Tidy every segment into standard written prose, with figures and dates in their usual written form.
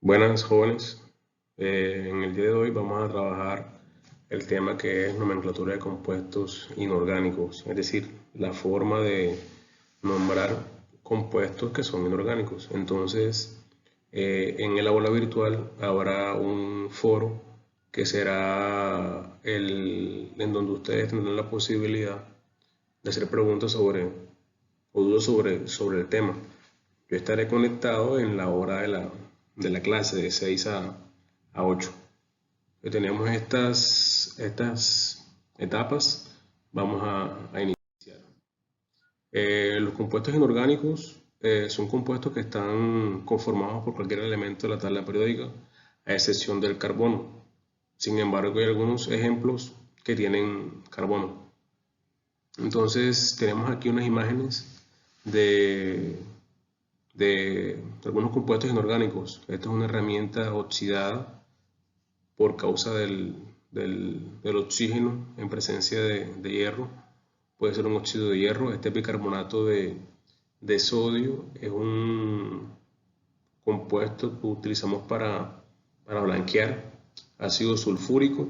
Buenas jóvenes, en el día de hoy vamos a trabajar el tema que es nomenclatura de compuestos inorgánicos, es decir, la forma de nombrar compuestos que son inorgánicos. Entonces, en el aula virtual habrá un foro que será en donde ustedes tendrán la posibilidad de hacer preguntas o dudas sobre el tema. Yo estaré conectado en la hora de la clase de 6 a 8. Tenemos estas etapas. Vamos a iniciar. Los compuestos inorgánicos son compuestos que están conformados por cualquier elemento de la tabla periódica, a excepción del carbono. Sin embargo, hay algunos ejemplos que tienen carbono. Entonces, tenemos aquí unas imágenes de algunos compuestos inorgánicos. Esta es una herramienta oxidada por causa del oxígeno en presencia de hierro. Puede ser un óxido de hierro. Este bicarbonato de sodio es un compuesto que utilizamos para blanquear. Ácido sulfúrico,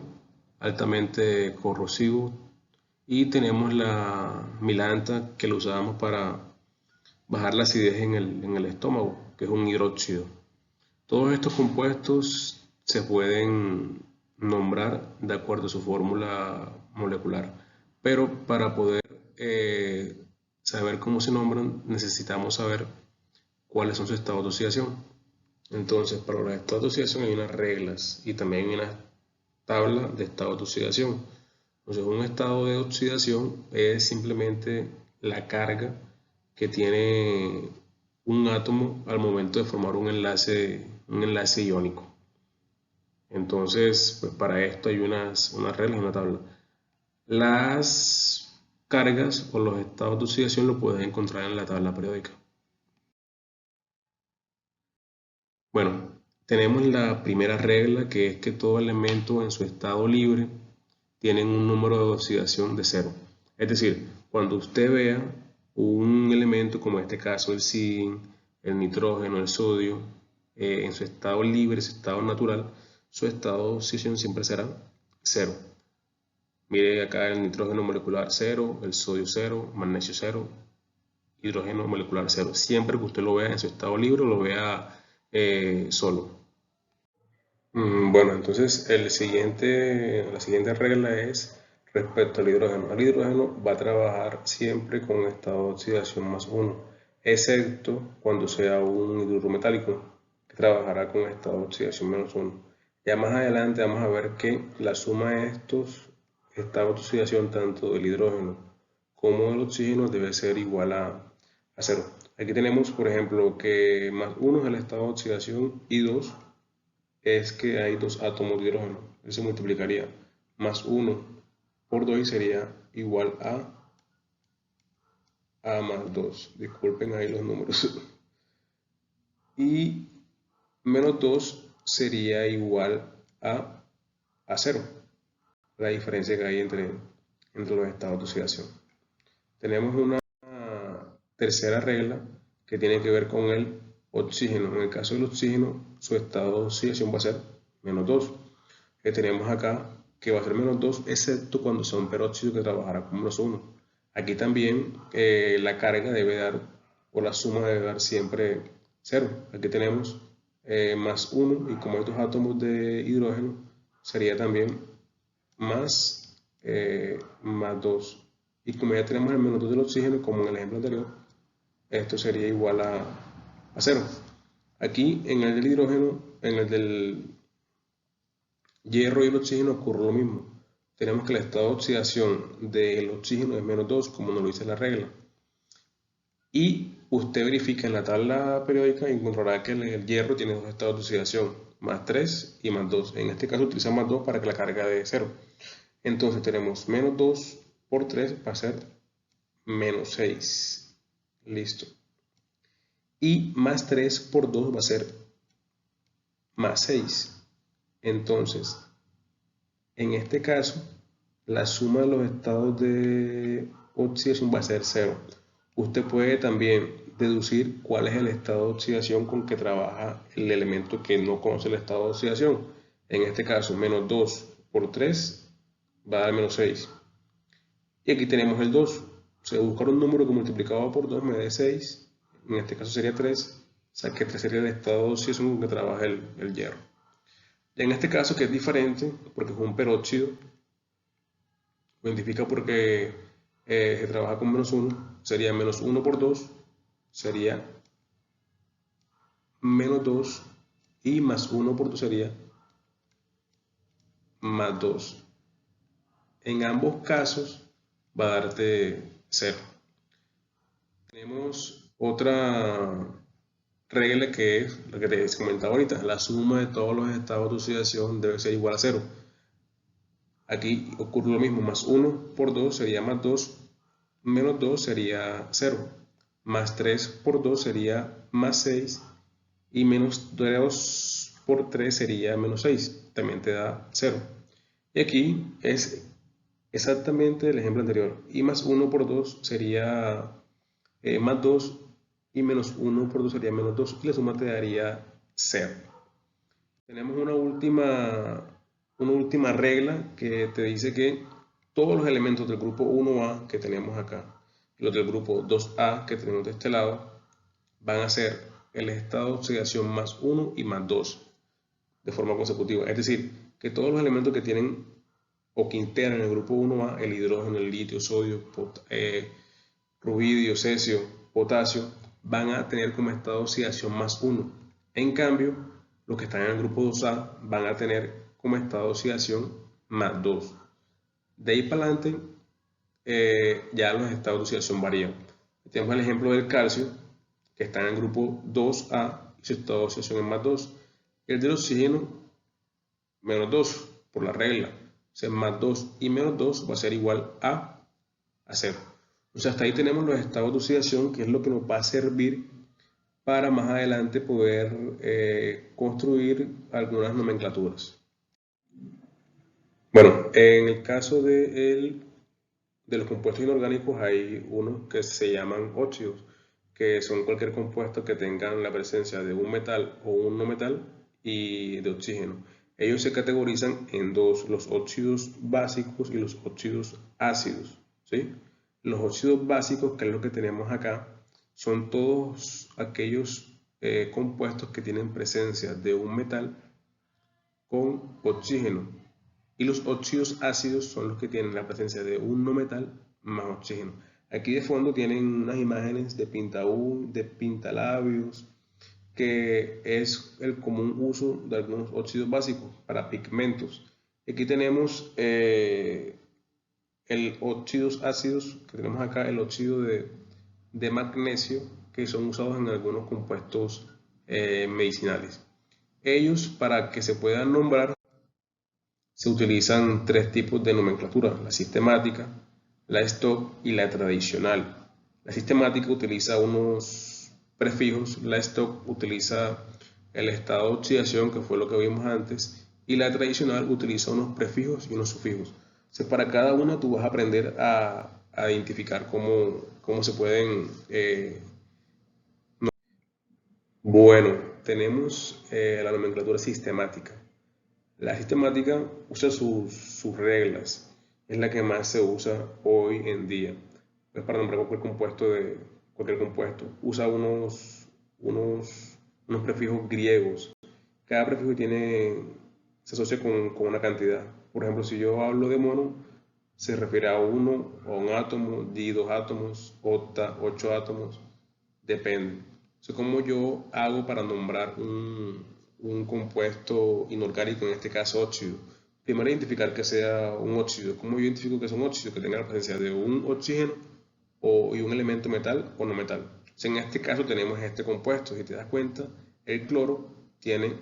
altamente corrosivo. Y tenemos la milanta que lo usábamos para bajar la acidez en el estómago, que es un hidróxido. Todos estos compuestos se pueden nombrar de acuerdo a su fórmula molecular, pero para poder saber cómo se nombran necesitamos saber cuáles son sus estados de oxidación. Entonces, para los estados de oxidación hay unas reglas y también hay una tabla de estados de oxidación. Entonces, un estado de oxidación es simplemente la carga que tiene un átomo al momento de formar un enlace iónico. Entonces, pues para esto hay unas reglas y una tabla. Las cargas o los estados de oxidación lo puedes encontrar en la tabla periódica. Bueno, tenemos la primera regla, que es que todo elemento en su estado libre tienen un número de oxidación de cero. Es decir, cuando usted vea un elemento como en este caso el zinc, el nitrógeno, el sodio, en su estado libre, su estado natural, su estado de oxidación siempre será cero. Mire acá el nitrógeno molecular cero, el sodio cero, magnesio cero, hidrógeno molecular cero. Siempre que usted lo vea en su estado libre, lo vea solo. Bueno, entonces la siguiente regla es respecto al hidrógeno. El hidrógeno va a trabajar siempre con un estado de oxidación más uno, excepto cuando sea un hidruro metálico, que trabajará con estado de oxidación menos uno. Ya más adelante vamos a ver que la suma de estos estados de oxidación, tanto del hidrógeno como del oxígeno, debe ser igual a cero. Aquí tenemos, por ejemplo, que más uno es el estado de oxidación y 2 es que hay dos átomos de hidrógeno. Eso multiplicaría más 1 por 2 y sería igual a más 2. Disculpen ahí los números. Y menos 2 sería igual a 0. La diferencia que hay entre los estados de oxidación. Tenemos una tercera regla que tiene que ver con el oxígeno. En el caso del oxígeno, su estado de oxidación va a ser menos 2. Que tenemos acá que va a ser menos 2, excepto cuando sea un peróxido que trabajará con menos 1. Aquí también la carga debe dar, o la suma debe dar siempre 0. Aquí tenemos más 1 y como hay dos átomos de hidrógeno, sería también más 2. Y como ya tenemos el menos 2 del oxígeno, como en el ejemplo anterior, esto sería igual a 0. Aquí en el del hidrógeno, en el del hierro y el oxígeno ocurre lo mismo. Tenemos que el estado de oxidación del oxígeno es menos 2, como nos lo dice la regla. Y usted verifica en la tabla periódica y encontrará que el hierro tiene dos estados de oxidación, más 3 y más 2. En este caso utilizamos más 2 para que la carga dé 0. Entonces tenemos menos 2 por 3 va a ser menos 6. Listo. Y más 3 por 2 va a ser más 6. Entonces, en este caso, la suma de los estados de oxidación va a ser 0. Usted puede también deducir cuál es el estado de oxidación con que trabaja el elemento que no conoce el estado de oxidación. En este caso, menos 2 por 3 va a dar menos 6. Y aquí tenemos el 2. Se buscar un número que multiplicado por 2 me dé 6. En este caso sería 3. O sea que este sería el estado de oxidación con que trabaja el hierro. Y en este caso, que es diferente, porque es un peróxido, lo identifica porque se trabaja con menos 1, sería menos 1 por 2, sería menos 2, y más 1 por 2 sería más 2. En ambos casos va a darte 0. Tenemos otra regla que es la que te comentaba ahorita: la suma de todos los estados de oxidación debe ser igual a 0. Aquí ocurre lo mismo: más 1 por 2 sería más 2, menos 2 sería 0, más 3 por 2 sería más 6, y menos 2 por 3 sería menos 6, también te da 0. Y aquí es exactamente el ejemplo anterior: y más 1 por 2 sería más 2, y menos 1 por 2 sería menos 2, y la suma te daría 0. Tenemos una última regla que te dice que todos los elementos del grupo 1A que tenemos acá y los del grupo 2A que tenemos de este lado van a ser el estado de oxidación más 1 y más 2 de forma consecutiva. Es decir, que todos los elementos que tienen o que integran el grupo 1A, el hidrógeno, el litio, sodio, rubidio, cesio, potasio, van a tener como estado de oxidación más 1. En cambio, los que están en el grupo 2A van a tener como estado de oxidación más 2. De ahí para adelante, ya los estados de oxidación varían. Tenemos el ejemplo del calcio, que está en el grupo 2A y su estado de oxidación es más 2. El del oxígeno, menos 2, por la regla. O sea, más 2 y menos 2 va a ser igual a 0. O sea, hasta ahí tenemos los estados de oxidación, que es lo que nos va a servir para más adelante poder construir algunas nomenclaturas. Bueno, en el caso de los compuestos inorgánicos hay unos que se llaman óxidos, que son cualquier compuesto que tengan la presencia de un metal o un no metal y de oxígeno. Ellos se categorizan en dos: los óxidos básicos y los óxidos ácidos, ¿sí? Los óxidos básicos, que es lo que tenemos acá, son todos aquellos compuestos que tienen presencia de un metal con oxígeno, y los óxidos ácidos son los que tienen la presencia de un no metal más oxígeno. Aquí de fondo tienen unas imágenes de de pintalabios, que es el común uso de algunos óxidos básicos para pigmentos. Aquí tenemos el óxidos ácidos, que tenemos acá el óxido de magnesio, que son usados en algunos compuestos medicinales. Ellos, para que se puedan nombrar, se utilizan tres tipos de nomenclatura: la sistemática, la stock y la tradicional. La sistemática utiliza unos prefijos, la stock utiliza el estado de oxidación, que fue lo que vimos antes, y la tradicional utiliza unos prefijos y unos sufijos. Entonces, para cada una tú vas a aprender a identificar cómo se pueden... Bueno, tenemos la nomenclatura sistemática. La sistemática usa sus reglas, es la que más se usa hoy en día. Pues para nombrar cualquier compuesto, usa unos prefijos griegos. Cada prefijo se asocia con una cantidad. Por ejemplo, si yo hablo de mono, se refiere a uno, a un átomo, di 2 átomos, octa, 8 átomos, depende. Entonces, ¿cómo yo hago para nombrar un compuesto inorgánico, en este caso óxido? Primero, identificar que sea un óxido. ¿Cómo yo identifico que es un óxido? Que tenga la presencia de un oxígeno y un elemento metal o no metal. En este caso tenemos este compuesto. Si te das cuenta, el cloro tiene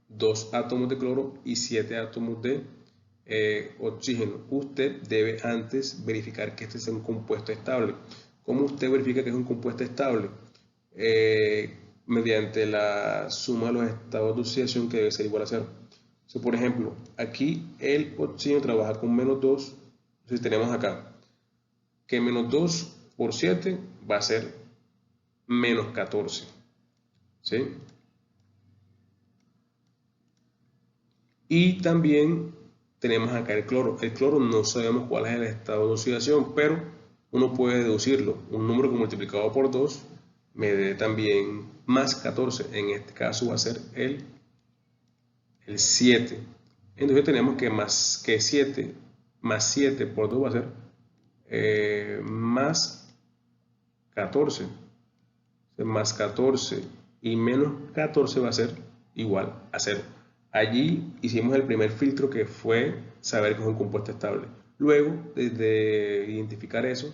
2 átomos de cloro y 7 átomos de oxígeno. Usted debe antes verificar que este sea un compuesto estable. ¿Cómo usted verifica que es un compuesto estable? Mediante la suma de los estados de oxidación, que debe ser igual a 0. Por ejemplo, aquí el oxígeno trabaja con menos 2. Entonces tenemos acá que menos 2 por 7 va a ser menos 14. ¿Sí? Y también tenemos acá el cloro. El cloro no sabemos cuál es el estado de oxidación, pero uno puede deducirlo. Un número que multiplicado por 2 me dé también más 14. En este caso va a ser el 7. Entonces tenemos que más que 7 más 7 por 2 va a ser más 14. Más 14 y menos 14 va a ser igual a 0. Allí hicimos el primer filtro, que fue saber que es un compuesto estable. Luego, desde identificar eso,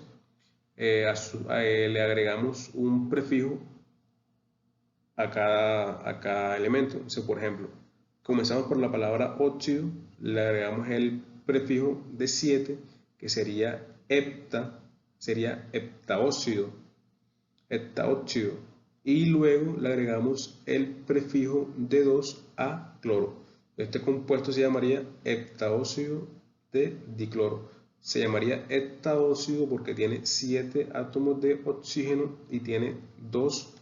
le agregamos un prefijo a cada elemento. Entonces, por ejemplo, comenzamos por la palabra óxido, le agregamos el prefijo de 7, que sería hepta, sería heptaóxido, y luego le agregamos el prefijo de 2 a cloro. Este compuesto se llamaría heptaóxido de dicloro. Se llamaría heptaóxido porque tiene 7 átomos de oxígeno y tiene 2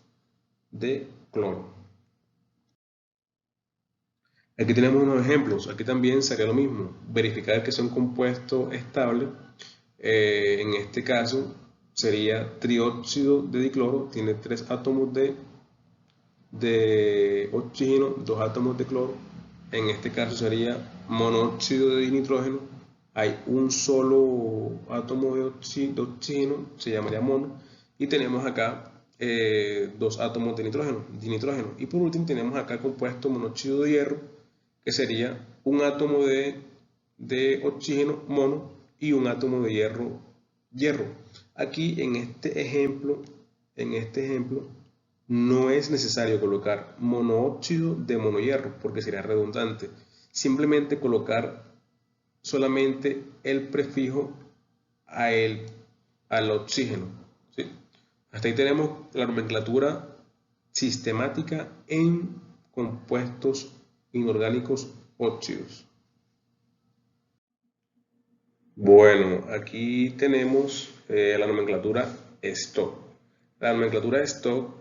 de cloro. Aquí tenemos unos ejemplos. Aquí también sería lo mismo, verificar que son compuestos estables. En este caso sería trióxido de dicloro, tiene 3 átomos de oxígeno, 2 átomos de cloro. En este caso sería monóxido de nitrógeno, hay un solo átomo de oxígeno, se llamaría mono, y tenemos acá 2 átomos de nitrógeno. Y por último tenemos acá el compuesto monóxido de hierro, que sería un átomo de oxígeno mono y un átomo de hierro. Aquí en este ejemplo no es necesario colocar monóxido de monohierro porque sería redundante. Simplemente colocar solamente el prefijo al oxígeno. ¿Sí? Hasta ahí tenemos la nomenclatura sistemática en compuestos inorgánicos óxidos. Bueno, aquí tenemos la nomenclatura Stock. La nomenclatura Stock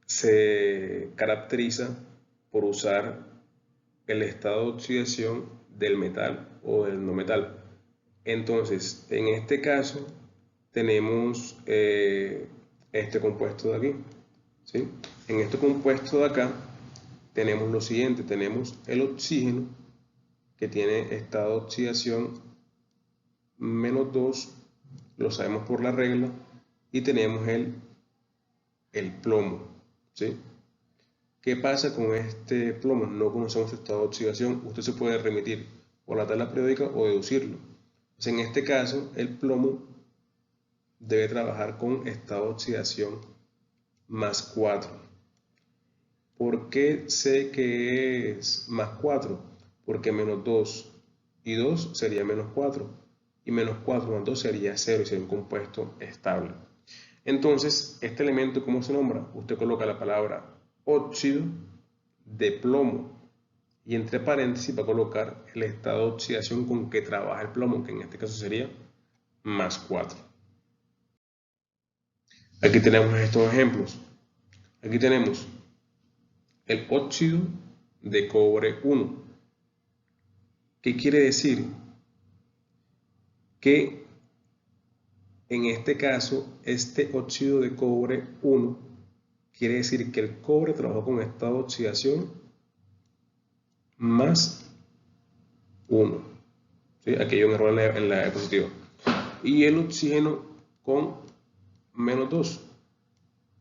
se caracteriza por usar el estado de oxidación del metal o del no metal. Entonces, en este caso, tenemos este compuesto de aquí. ¿Sí? En este compuesto de acá, tenemos lo siguiente: tenemos el oxígeno, que tiene estado de oxidación -2, lo sabemos por la regla, y tenemos el plomo. ¿Sí? ¿Qué pasa con este plomo? No conocemos su estado de oxidación. Usted se puede remitir por la tabla periódica o deducirlo. Pues en este caso, el plomo debe trabajar con estado de oxidación +4. ¿Por qué sé que es +4? Porque -2 y 2 sería -4. Y -4 más 2 sería 0 y sería un compuesto estable. Entonces, este elemento, ¿cómo se nombra? Usted coloca la palabra óxido de plomo y entre paréntesis va a colocar el estado de oxidación con que trabaja el plomo, que en este caso sería +4. Aquí tenemos estos ejemplos. Aquí tenemos el óxido de cobre 1. ¿Qué quiere decir? Que en este caso, este óxido de cobre 1 quiere decir que el cobre trabajó con estado de oxidación +1. ¿Sí? Aquí hay un error en la diapositiva. Y el oxígeno con -2.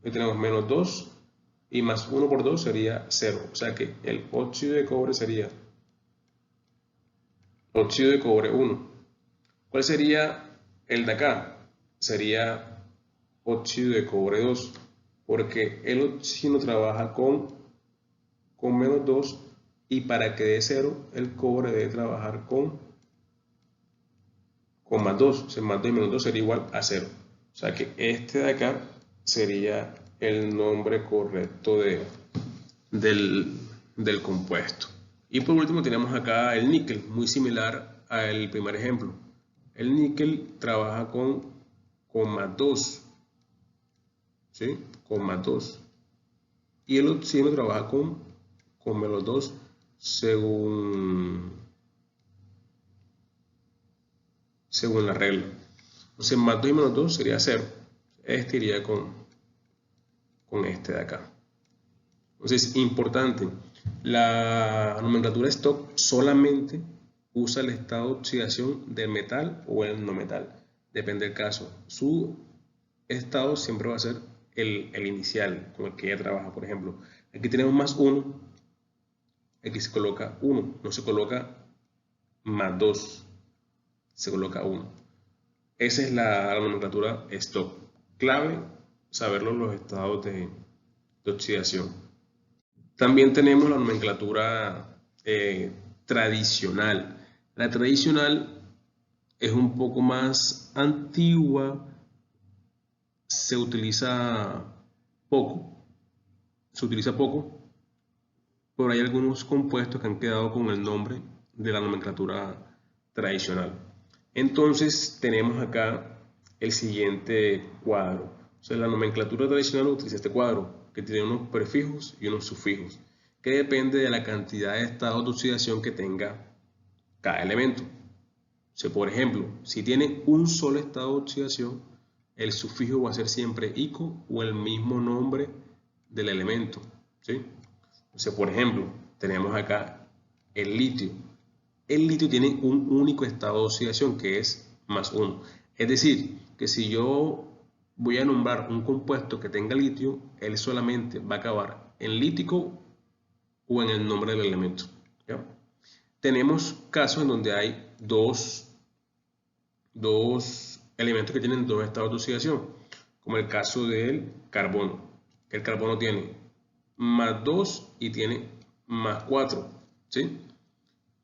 Aquí tenemos -2 y +1 por 2 sería 0. O sea que el óxido de cobre sería óxido de cobre 1. ¿Cuál sería el de acá? Sería óxido de cobre 2, porque el oxígeno trabaja con -2 y para que dé 0 el cobre debe trabajar con +2. O sea, +2 y -2 sería igual a 0. O sea que este de acá sería el nombre correcto del compuesto. Y por último tenemos acá el níquel, muy similar al primer ejemplo. El níquel trabaja con +2. ¿sí? Con más 2. Y el oxígeno trabaja con menos 2 según la regla. Entonces, más 2 y menos 2 sería 0. Este iría con este de acá. Entonces, importante, la nomenclatura Stock solamente usa el estado de oxidación del metal o el no metal. Depende del caso. Su estado siempre va a ser el inicial con el que ella trabaja. Por ejemplo, aquí tenemos más 1, aquí se coloca 1, no se coloca más 2, se coloca 1. Esa es la nomenclatura Stock. Clave saberlo en los estados de oxidación. También tenemos la nomenclatura tradicional. La tradicional es un poco más antigua, se utiliza poco, pero hay algunos compuestos que han quedado con el nombre de la nomenclatura tradicional. Entonces tenemos acá el siguiente cuadro. O sea, la nomenclatura tradicional utiliza este cuadro que tiene unos prefijos y unos sufijos, que depende de la cantidad de estados de oxidación que tenga cada elemento. O sea, por ejemplo, si tiene un solo estado de oxidación, el sufijo va a ser siempre ico o el mismo nombre del elemento, ¿sí? O sea, por ejemplo, tenemos acá el litio. El litio tiene un único estado de oxidación que es +1. Es decir, que si yo voy a nombrar un compuesto que tenga litio, él solamente va a acabar en lítico o en el nombre del elemento, ¿ya? Tenemos casos en donde hay dos elementos que tienen dos estados de oxidación, como el caso del carbono. El carbono tiene +2 y tiene +4, ¿sí?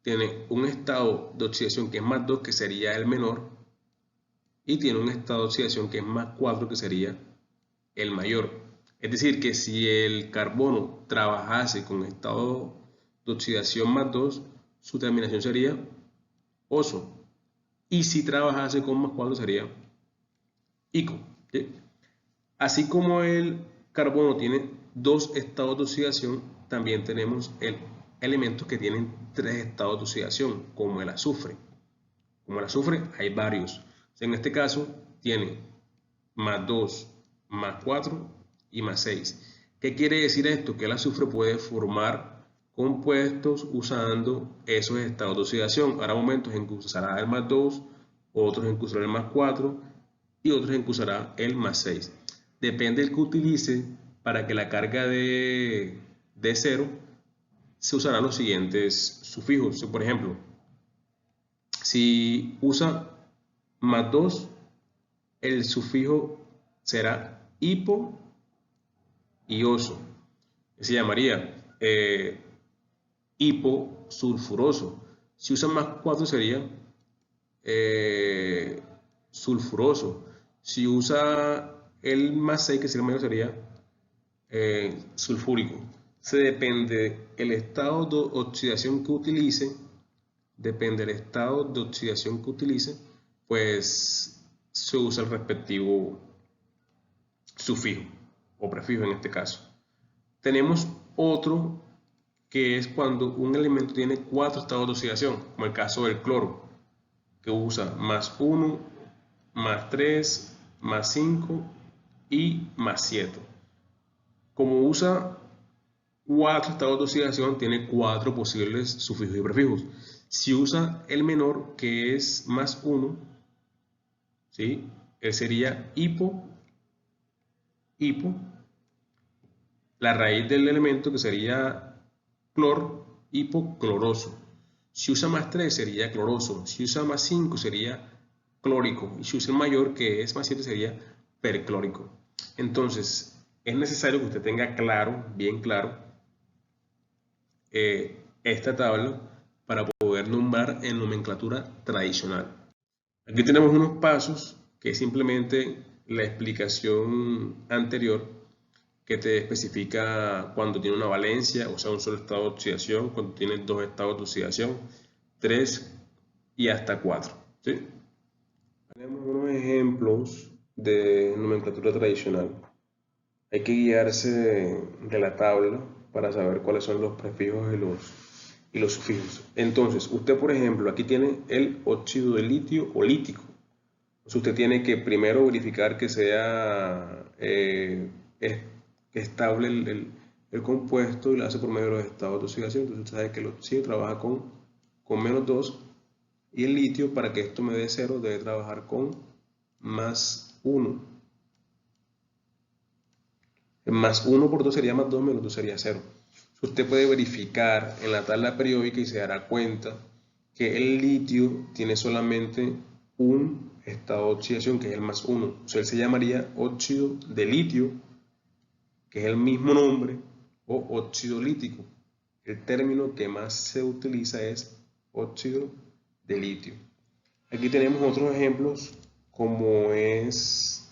Tiene un estado de oxidación que es +2, que sería el menor, y tiene un estado de oxidación que es +4, que sería el mayor. Es decir, que si el carbono trabajase con estado de oxidación +2, su terminación sería oso. Y si trabajase con +4 sería ico, ¿sí? Así como el carbono tiene dos estados de oxidación, también tenemos elementos que tienen tres estados de oxidación, como el azufre. Como el azufre hay varios. En este caso tiene +2, +4 y +6. ¿Qué quiere decir esto? Que el azufre puede formar compuestos usando esos estados de oxidación. Habrá momentos en que usará el +2, otros en que usará el +4 y otros en que usará el +6. Depende del que utilice, para que la carga de 0 se usarán los siguientes sufijos. Por ejemplo, si usa +2, el sufijo será hipo y oso. Se llamaría hiposulfuroso. Si usa +4 sería sulfuroso. Si usa el +6, que sería mayor, sería sulfúrico. Se depende el estado de oxidación que utilice, pues se usa el respectivo sufijo o prefijo en este caso. Tenemos otro que es cuando un elemento tiene 4 estados de oxidación, como el caso del cloro, que usa +1, +3, +5 y +7. Como usa 4 estados de oxidación, tiene 4 posibles sufijos y prefijos. Si usa el menor, que es +1, ¿sí? Él sería hipo, la raíz del elemento, que sería clor, hipocloroso. Si usa +3 sería cloroso. Si usa +5 sería clórico. Y si usa el mayor, que es +7, sería perclórico. Entonces, es necesario que usted tenga claro, bien claro, esta tabla para poder nombrar en nomenclatura tradicional. Aquí tenemos unos pasos que es simplemente la explicación anterior, que te especifica cuando tiene una valencia, o sea, un solo estado de oxidación, cuando tiene dos estados de oxidación, 3 y hasta 4, ¿sí? Tenemos unos ejemplos de nomenclatura tradicional. Hay que guiarse de la tabla para saber cuáles son los prefijos y los sufijos. Entonces, usted, por ejemplo, aquí tiene el óxido de litio o lítico. Entonces, usted tiene que primero verificar que sea estable el compuesto y lo hace por medio de los estados de oxidación. Entonces, usted sabe que el oxígeno trabaja con -2 y el litio, para que esto me dé 0, debe trabajar con +1. Más 1 por 2 sería +2, -2 sería 0. Usted puede verificar en la tabla periódica y se dará cuenta que el litio tiene solamente un estado de oxidación, que es el +1. O sea, él se llamaría óxido de litio, que es el mismo nombre, o óxido lítico. El término que más se utiliza es óxido de litio. Aquí tenemos otros ejemplos, como es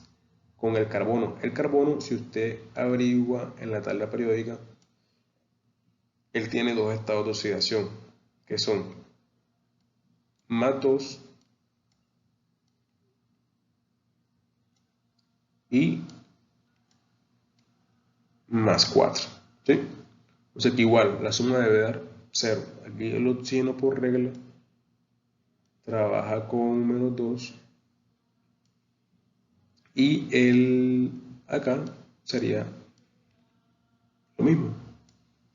con el carbono. El carbono, si usted averigua en la tabla periódica, él tiene dos estados de oxidación, que son +2 y +4. ¿Sí? O sea que igual, la suma debe dar 0. Aquí el oxígeno por regla trabaja con -2 y el acá sería lo mismo.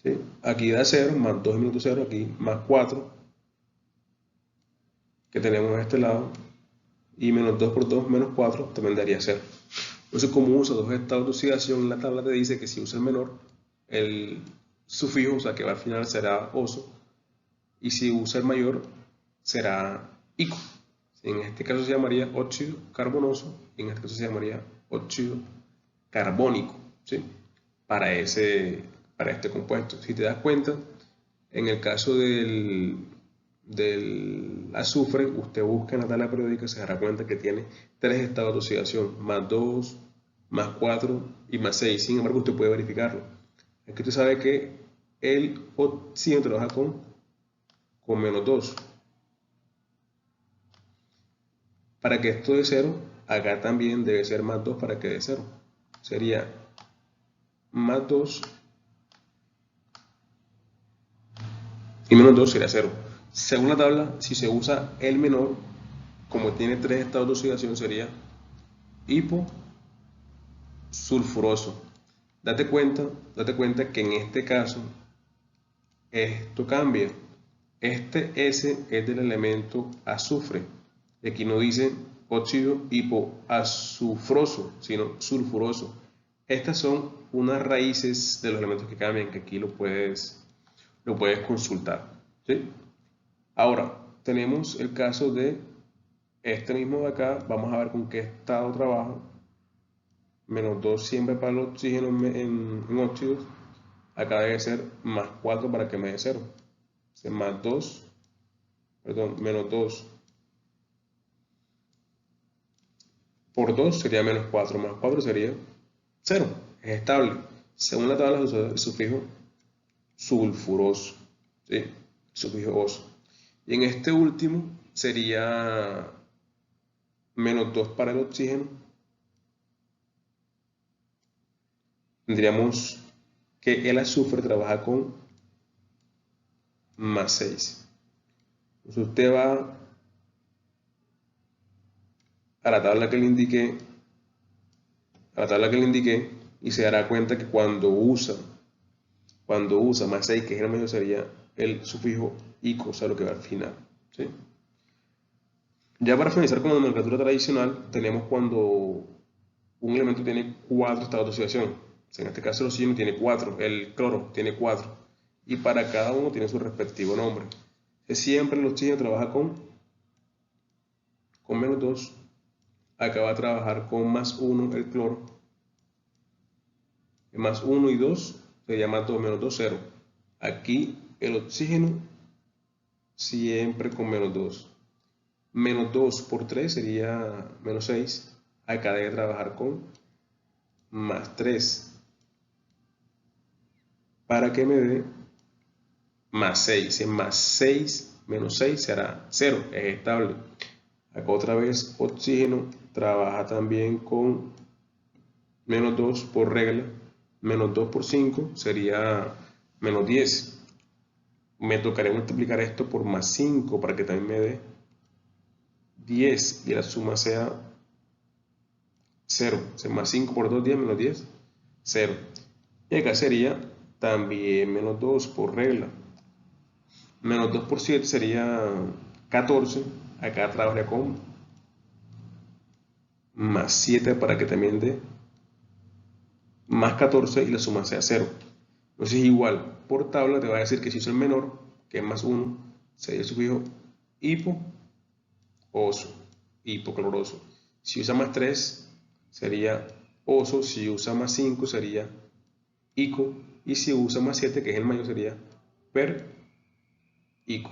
¿Sí? Aquí da 0, +2 y -0, aquí +4, que tenemos a este lado, y -2 por 2, -4, también daría 0. Entonces, como usa dos estados de oxidación, la tabla te dice que si usa el menor, el sufijo, o sea, que va al final, será oso, y si usa el mayor, será ico. En este caso se llamaría óxido carbonoso, y en este caso se llamaría óxido carbónico, ¿sí? Para este compuesto. Si te das cuenta, en el caso del azufre, usted busca en la tabla periódica, se dará cuenta que tiene tres estados de oxidación, +2, +4 y +6. Sin embargo, usted puede verificarlo. Aquí usted sabe que el oxígeno trabaja con -2. Para que esto dé 0, acá también debe ser +2 para que dé 0. Sería +2 y -2 sería 0. Según la tabla, si se usa el menor, como tiene tres estados de oxidación, sería hiposulfuroso. Date cuenta que en este caso esto cambia. Este S es del elemento azufre. Y aquí no dice óxido hipoazufroso, sino sulfuroso. Estas son unas raíces de los elementos que cambian, que aquí lo puedes consultar. ¿Sí? Ahora, tenemos el caso de este mismo de acá. Vamos a ver con qué estado trabaja. -2 siempre para el oxígeno en óxidos. Acá debe ser +4 para que me dé 0. +2, perdón, -2 por 2 sería -4, +4 sería 0. Es estable. Según la tabla, se usa el sufijo sulfuroso, ¿sí? Sufijo oso. Y en este último sería -2 para el oxígeno. Tendríamos que el azufre trabaja con +6. Entonces usted va a la tabla que le indiqué, y se dará cuenta que cuando usa +6, que es el medio, sería el sufijo ico, o sea, lo que va al final. ¿Sí? Ya para finalizar con la nomenclatura tradicional, tenemos cuando un elemento tiene 4 estados de oxidación. En este caso el oxígeno tiene 4, el cloro tiene 4, y para cada uno tiene su respectivo nombre. Siempre el oxígeno trabaja con -2, acá va a trabajar con +1 el cloro, +1 y 2 sería +2, -2, 0. Aquí el oxígeno siempre con -2. -2 por 3 sería -6. Acá debe trabajar con +3 para que me dé +6. En +6 -6 será 0, es estable. Acá otra vez oxígeno trabaja también con menos 2 por regla, menos 2 por 5 sería menos 10. Me tocaría multiplicar esto por más 5 para que también me dé 10 y la suma sea 0. O sea, más 5 por 2, 10 menos 10, 0. Y acá sería también menos 2 por regla. Menos 2 por 7 sería 14. Acá trabajaría con más 7 para que también dé más 14 y la suma sea 0. Entonces igual, por tabla te va a decir que si usa el menor, que es más 1, sería el sufijo hipo, oso, hipocloroso. Si usa más 3, sería oso. Si usa más 5, sería ico. Y si usa más 7, que es el mayor, sería per ico.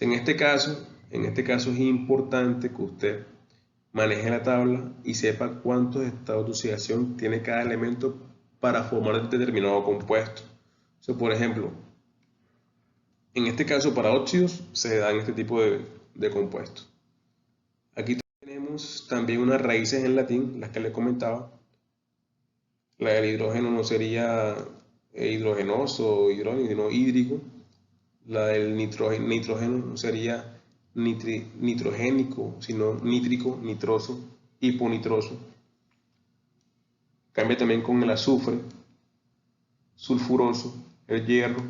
En este caso es importante que usted maneje la tabla y sepa cuántos estados de oxidación tiene cada elemento para formar determinado compuesto. O sea, por ejemplo, en este caso para óxidos se dan este tipo de compuestos. Aquí tenemos también unas raíces en latín, las que les comentaba. La del hidrógeno no sería hidrogenoso o hidrógeno, sino hídrico. La del nitrógeno no sería nitrogénico, sino nítrico, nitroso, hiponitroso. Cambia también con el azufre, sulfuroso, el hierro,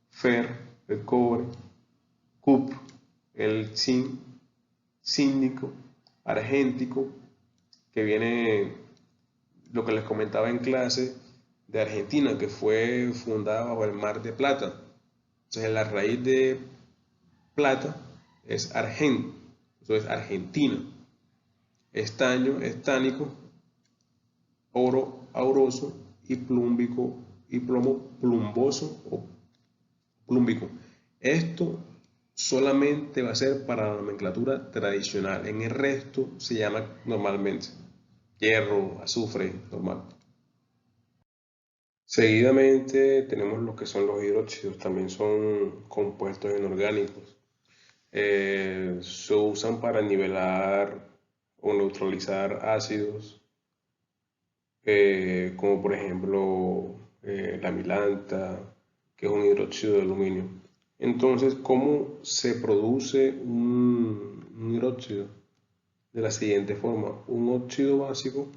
fer, el cobre, cupro, el zinc, cínico, argéntico, que viene lo que les comentaba en clase de Argentina, que fue fundada bajo el Mar de Plata. Entonces la raíz de plata es argent, eso es Argentina. Estaño, estánico, oro, auroso y plúmbico y plomo, plumboso o plúmbico. Esto solamente va a ser para la nomenclatura tradicional. En el resto se llama normalmente hierro, azufre, normal. Seguidamente tenemos lo que son los hidróxidos, también son compuestos inorgánicos. Se usan para nivelar o neutralizar ácidos, como por ejemplo la milanta, que es un hidróxido de aluminio. Entonces, ¿cómo se produce un hidróxido? De la siguiente forma: un óxido básico,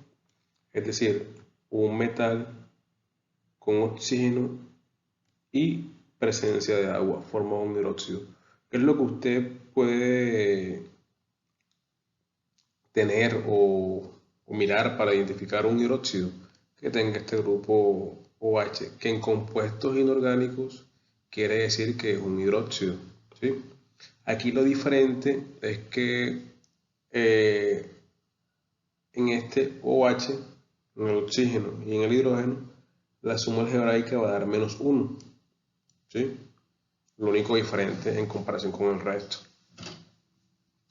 es decir, un metal con oxígeno y presencia de agua, forma un hidróxido. ¿Qué es lo que usted puede tener o mirar para identificar un hidróxido? Que tenga este grupo OH, que en compuestos inorgánicos quiere decir que es un hidróxido, ¿sí? Aquí lo diferente es que en este OH, en el oxígeno y en el hidrógeno, la suma algebraica va a dar menos 1, ¿sí? Lo único diferente en comparación con el resto.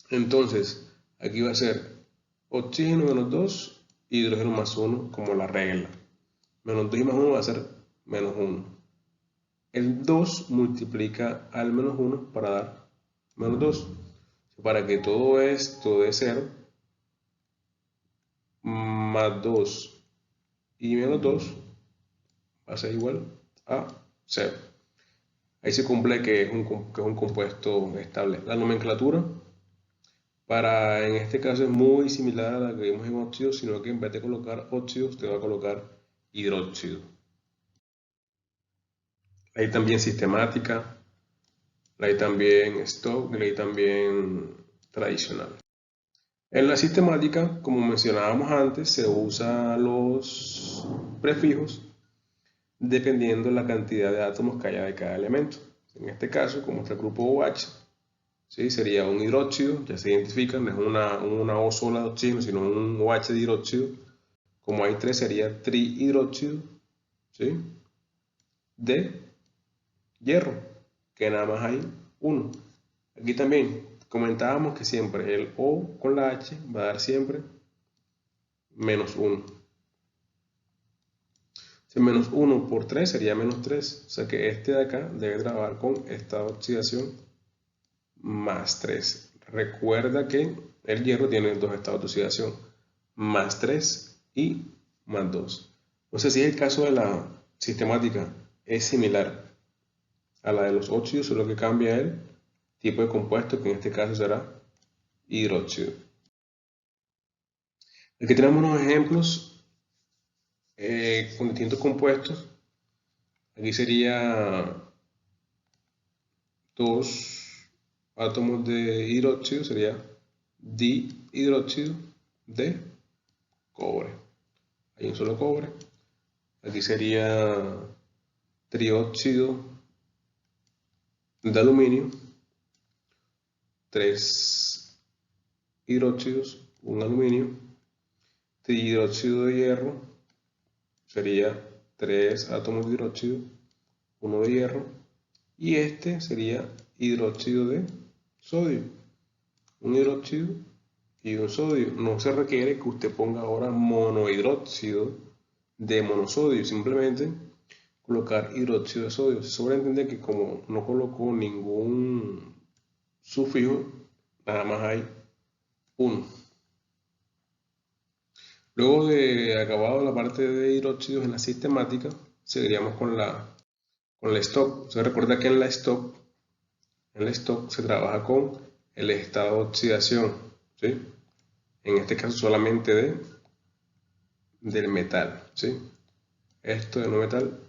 Entonces, aquí va a ser oxígeno menos 2, hidrógeno más 1, como la regla. Menos 2 y más 1 va a ser menos 1. El 2 multiplica al menos 1 para dar menos 2. Para que todo esto dé 0, más 2 y menos 2 va a ser igual a 0. Ahí se cumple que es un compuesto estable. La nomenclatura en este caso es muy similar a la que vimos en óxidos, sino que en vez de colocar óxidos te va a colocar hidróxido. Hay también sistemática, hay también stock, hay también tradicional. En la sistemática, como mencionábamos antes, se usan los prefijos dependiendo de la cantidad de átomos que haya de cada elemento. En este caso, como está el grupo OH, ¿sí? Sería un hidróxido, ya se identifica, no es una O sola de oxígeno, sino un OH de hidróxido. Como hay 3, sería trihidróxido, ¿sí? De hierro, que nada más hay 1. Aquí también comentábamos que siempre el O con la H va a dar siempre menos 1. Si menos 1 por 3 sería menos 3. O sea que este de acá debe trabajar con esta oxidación más 3. Recuerda que el hierro tiene dos estados de oxidación, más 3 y más 2. Entonces, si es el caso de la sistemática, es similar a la de los óxidos, solo que cambia el tipo de compuesto, que en este caso será hidróxido. Aquí tenemos unos ejemplos con distintos compuestos. Aquí sería 2 átomos de hidróxido, sería dihidróxido de cobre. Hay un solo cobre. Aquí sería trióxido de aluminio, 3 hidróxidos, un aluminio. Trihidróxido de hierro sería 3 átomos de hidróxido, 1 de hierro. Y este sería hidróxido de sodio, un hidróxido y un sodio. No se requiere que usted ponga ahora monohidróxido de monosodio, simplemente colocar hidróxido de sodio. Se sobreentiende que como no colocó ningún sufijo, nada más hay uno. Luego de acabado la parte de hidróxidos en la sistemática, seguiríamos con la stock. Se recuerda que en la stock se trabaja con el estado de oxidación, ¿sí? En este caso solamente del metal, ¿sí? Esto de no metal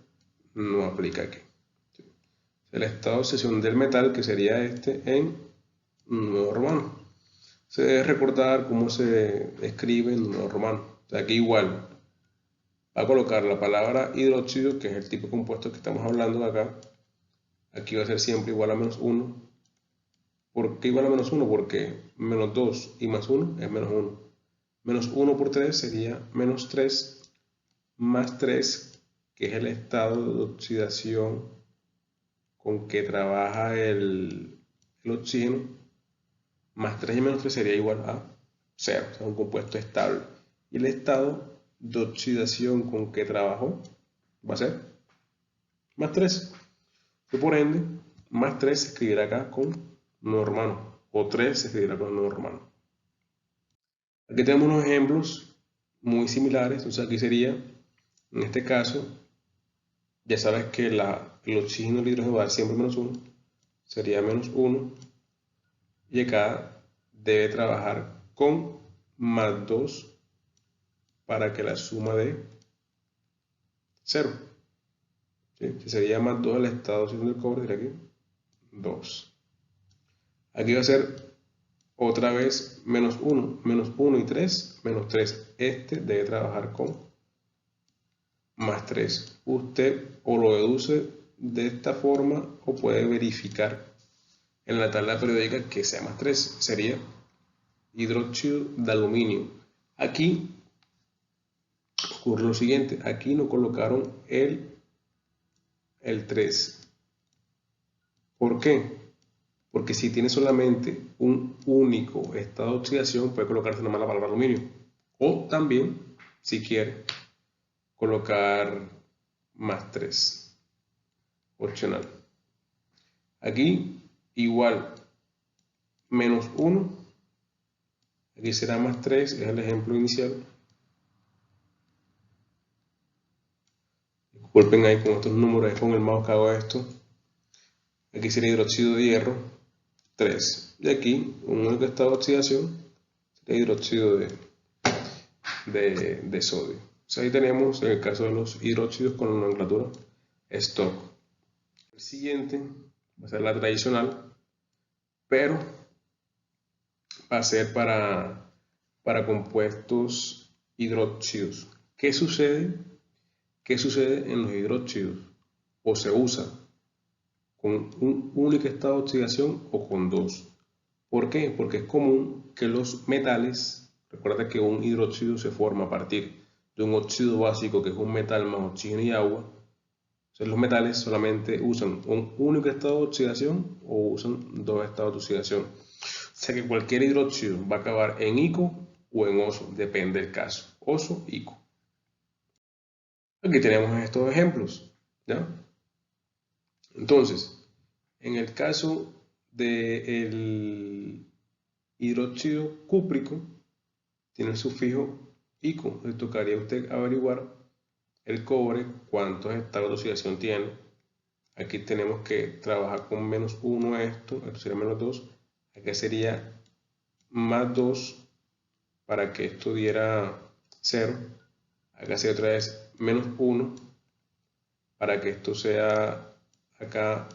no aplica aquí. El estado de oxidación del metal, que sería este en número romano. Se debe recordar cómo se escribe en número romano. O sea, aquí igual va a colocar la palabra hidróxido, que es el tipo de compuesto que estamos hablando de acá. Aquí va a ser siempre igual a menos 1. ¿Por qué igual a menos 1? Porque menos 2 y más 1 es menos 1. Menos 1 por 3 sería menos 3, más 3, que es el estado de oxidación con que trabaja el oxígeno, más 3 y menos 3 sería igual a 0, o sea, un compuesto estable. Y el estado de oxidación con que trabajó va a ser más 3. Y por ende, más 3 se escribirá acá con número romano, o 3 se escribirá con número romano. Aquí tenemos unos ejemplos muy similares. Entonces aquí sería, en este caso, ya sabes que el oxígeno del hidrógeno va a dar siempre menos 1, sería menos 1, y acá debe trabajar con más 2 para que la suma dé 0. ¿Sí? Si sería más 2 el estado de oxidación del cobre, sería aquí 2. Aquí va a ser otra vez menos 1 y 3, menos 3. Este debe trabajar con más 3. Usted o lo deduce de esta forma o puede verificar en la tabla periódica que sea más 3. Sería hidróxido de aluminio. Aquí ocurre lo siguiente. Aquí no colocaron el 3. ¿Por qué? Porque si tiene solamente un único estado de oxidación, puede colocarse nomás la palabra aluminio. O también, si quiere, colocar más 3, opcional. Aquí igual, menos 1, aquí será más 3, es el ejemplo inicial. Disculpen ahí con estos números, es con el mouse que hago esto. Aquí sería hidróxido de hierro, 3. Y aquí, un único estado de oxidación, sería hidróxido de sodio. Entonces ahí tenemos en el caso de los hidróxidos con la nomenclatura stock. El siguiente va a ser la tradicional, pero va a ser para compuestos hidróxidos. ¿Qué sucede? ¿Qué sucede en los hidróxidos? O se usa con un único estado de oxidación o con dos. ¿Por qué? Porque es común que los metales, recuerda que un hidróxido se forma a partir de un óxido básico que es un metal más oxígeno y agua. Entonces los metales solamente usan un único estado de oxidación o usan dos estados de oxidación. O sea que cualquier hidróxido va a acabar en ico o en oso, depende del caso. Oso, ico. Aquí tenemos estos ejemplos, ¿ya? Entonces, en el caso del hidróxido cúprico, tiene el sufijo ICO. Le tocaría a usted averiguar el cobre, cuántos estados de oxidación tiene. Aquí tenemos que trabajar con -1 esto sería -2. Acá sería +2 para que esto diera 0. Acá sería otra vez -1 para que esto sea acá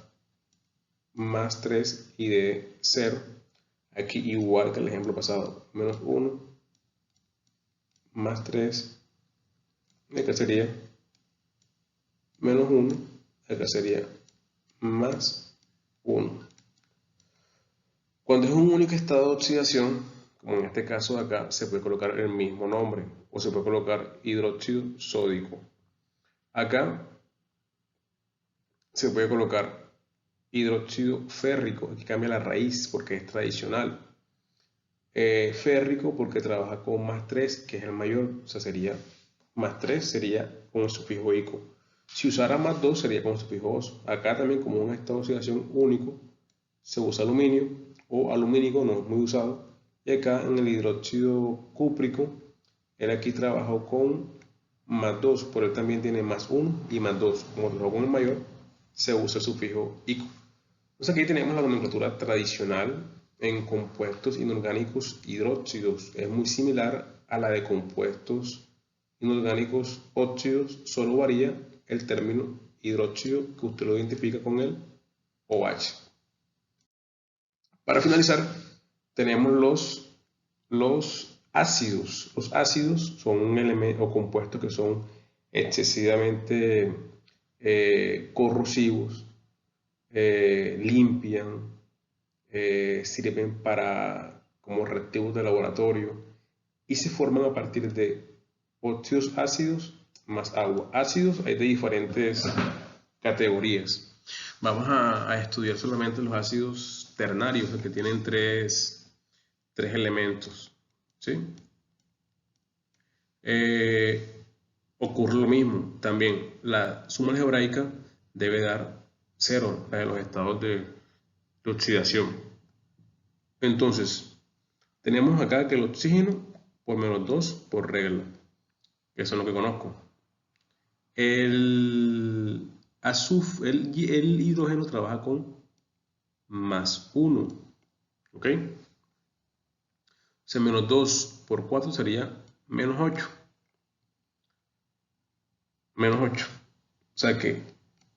+3 y de 0. Aquí igual que el ejemplo pasado, -1 +3, acá sería -1, acá sería +1. Cuando es un único estado de oxidación, como en este caso de acá, se puede colocar el mismo nombre o se puede colocar hidróxido sódico. Acá se puede colocar hidróxido férrico, aquí cambia la raíz porque es tradicional. Férrico porque trabaja con +3, que es el mayor, o sea, sería +3 sería con el sufijo ico. Si usara +2 sería con el sufijo os. Acá también, como un estado de oxidación único, se usa aluminio o alumínico, no es muy usado. Y acá en el hidróxido cúprico, él aquí trabajó con +2, pero él también tiene +1 y +2. Como trabajó con el mayor, se usa el sufijo ico. Entonces aquí tenemos la nomenclatura tradicional en compuestos inorgánicos hidróxidos. Es muy similar a la de compuestos inorgánicos óxidos, solo varía el término hidróxido que usted lo identifica con el OH. Para finalizar, tenemos los ácidos. Los ácidos son un elemento o compuestos que son excesivamente corrosivos, limpian, sirven como reactivos de laboratorio y se forman a partir de óxidos ácidos más agua. Ácidos hay de diferentes categorías. Vamos a estudiar solamente los ácidos ternarios, que tienen tres elementos. ¿Sí? Ocurre lo mismo. También la suma algebraica debe dar 0, la de los estados de oxidación. Entonces, tenemos acá que el oxígeno por -2 por regla, que eso es lo que conozco. El azufre, el hidrógeno trabaja con +1, ¿ok? O sea, -2 por 4 sería -8. -8. O sea que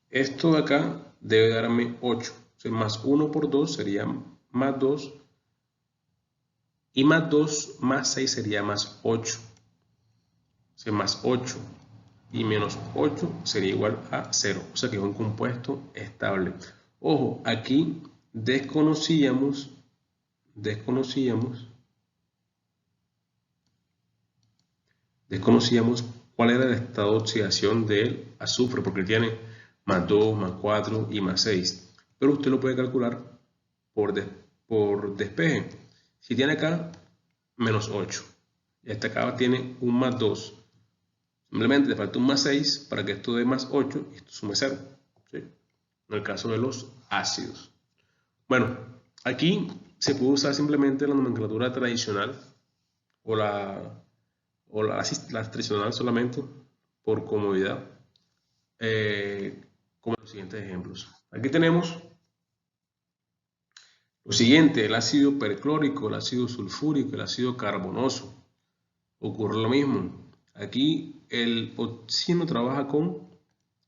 esto de acá debe darme 8. O sea, +1 por 2 sería +2. Y +2 más 6 sería +8. O sea, +8 y -8 sería igual a 0. O sea que es un compuesto estable. Ojo, aquí desconocíamos cuál era el estado de oxidación del azufre, porque tiene +2, +4 y +6. Pero usted lo puede calcular por despeje. Si tiene acá -8 y hasta acá tiene un +2, simplemente le falta un +6 para que esto dé +8 y esto sume 0. ¿Sí? En el caso de los ácidos. Bueno, aquí se puede usar simplemente la nomenclatura tradicional o la tradicional solamente por comodidad, como los siguientes ejemplos. Aquí tenemos lo siguiente: el ácido perclórico, el ácido sulfúrico, el ácido carbonoso. Ocurre lo mismo. Aquí el oxígeno trabaja con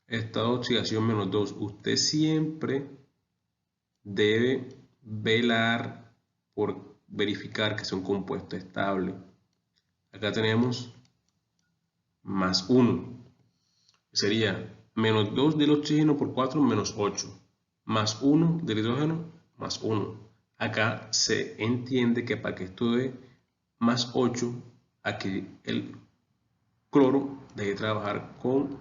estado de oxidación -2. Usted siempre debe velar por verificar que sea un compuesto estable. Acá tenemos +1. Sería -2 del oxígeno por 4, -8. +1 del hidrógeno, +1. Acá se entiende que para que esto dé +8, aquí el cloro debe trabajar con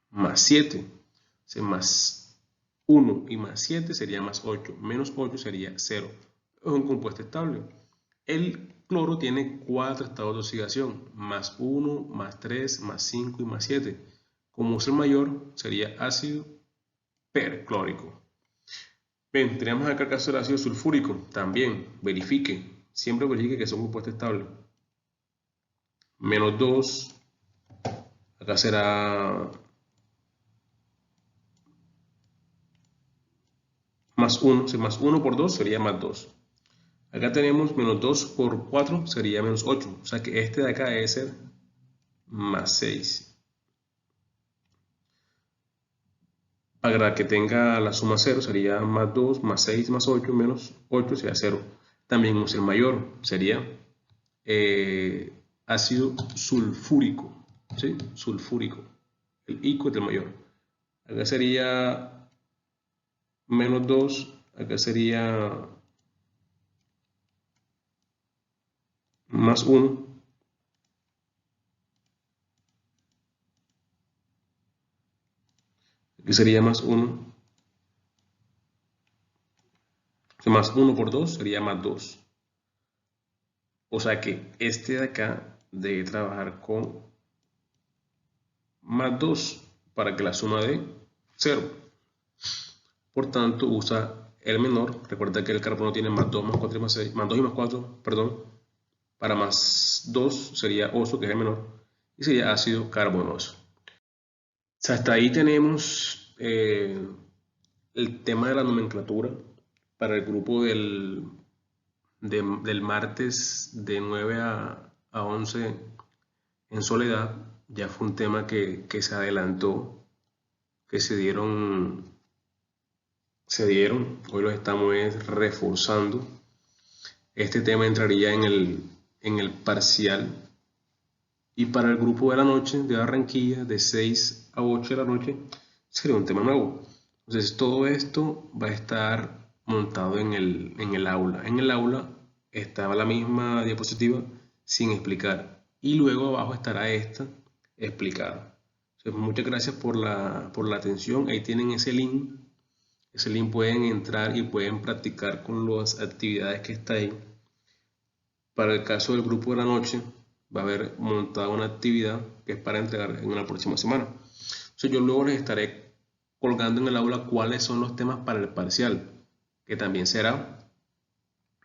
+7. O sea, +1 y +7 sería +8. -8 sería 0. Es un compuesto estable. El cloro tiene 4 estados de oxidación: +1, +3, +5 y +7. Como es el mayor, sería ácido perclórico. Bien, tenemos acá el caso del ácido sulfúrico. También verifique, siempre verifique que es un compuesto estable. menos 2, acá será más 1, si más 1 por 2 sería más 2. Acá tenemos menos 2 por 4 sería menos 8, o sea que este de acá debe ser más 6. Para que tenga la suma 0 sería más 2, más 6, más 8, menos 8 sería 0. También el mayor sería ácido sulfúrico, ¿sí? Sulfúrico, el ico del mayor. Acá sería menos 2, acá sería más 1. Aquí sería más 1. Más 1 por 2 sería más 2. O sea que este de acá debe trabajar con más 2 para que la suma dé 0. Por tanto, usa el menor. Recuerda que el carbono tiene más 2, más 4 y más 6. Más 2 y más 4, perdón. Para más 2 sería oso, que es el menor. Y sería ácido carbonoso. O sea, hasta ahí tenemos el tema de la nomenclatura para el grupo del martes de 9 a 11 en soledad. Ya fue un tema que se adelantó, que se dieron, hoy los estamos reforzando. Este tema entraría en el parcial. Y para el grupo de la noche de Barranquilla, de 6 a 8 de la noche, sería un tema nuevo. Entonces todo esto va a estar montado en el aula. En el aula estaba la misma diapositiva sin explicar. Y luego abajo estará esta explicada. Entonces, muchas gracias por la atención. Ahí tienen ese link. Ese link pueden entrar y pueden practicar con las actividades que está ahí. Para el caso del grupo de la noche, va a haber montada una actividad que es para entregar en la próxima semana. Entonces yo luego les estaré colgando en el aula cuáles son los temas para el parcial, que también será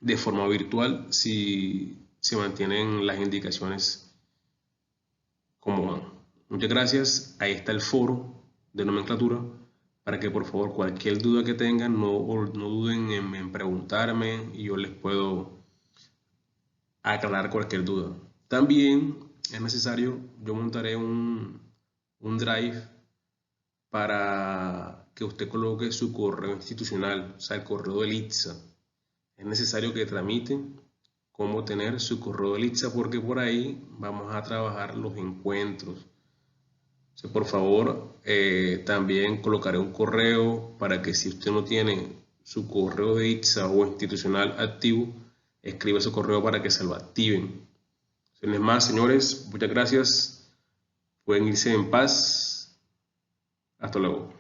de forma virtual si se mantienen las indicaciones como van. Muchas gracias. Ahí está el foro de nomenclatura para que por favor cualquier duda que tengan no duden en preguntarme y yo les puedo aclarar cualquier duda. También es necesario, yo montaré un drive para que usted coloque su correo institucional, o sea, el correo del ITSA. Es necesario que tramiten cómo tener su correo del ITSA porque por ahí vamos a trabajar los encuentros. O sea, por favor, también colocaré un correo para que si usted no tiene su correo de ITSA o institucional activo, escriba su correo para que se lo activen. Sin más, señores, muchas gracias. Pueden irse en paz. Hasta luego.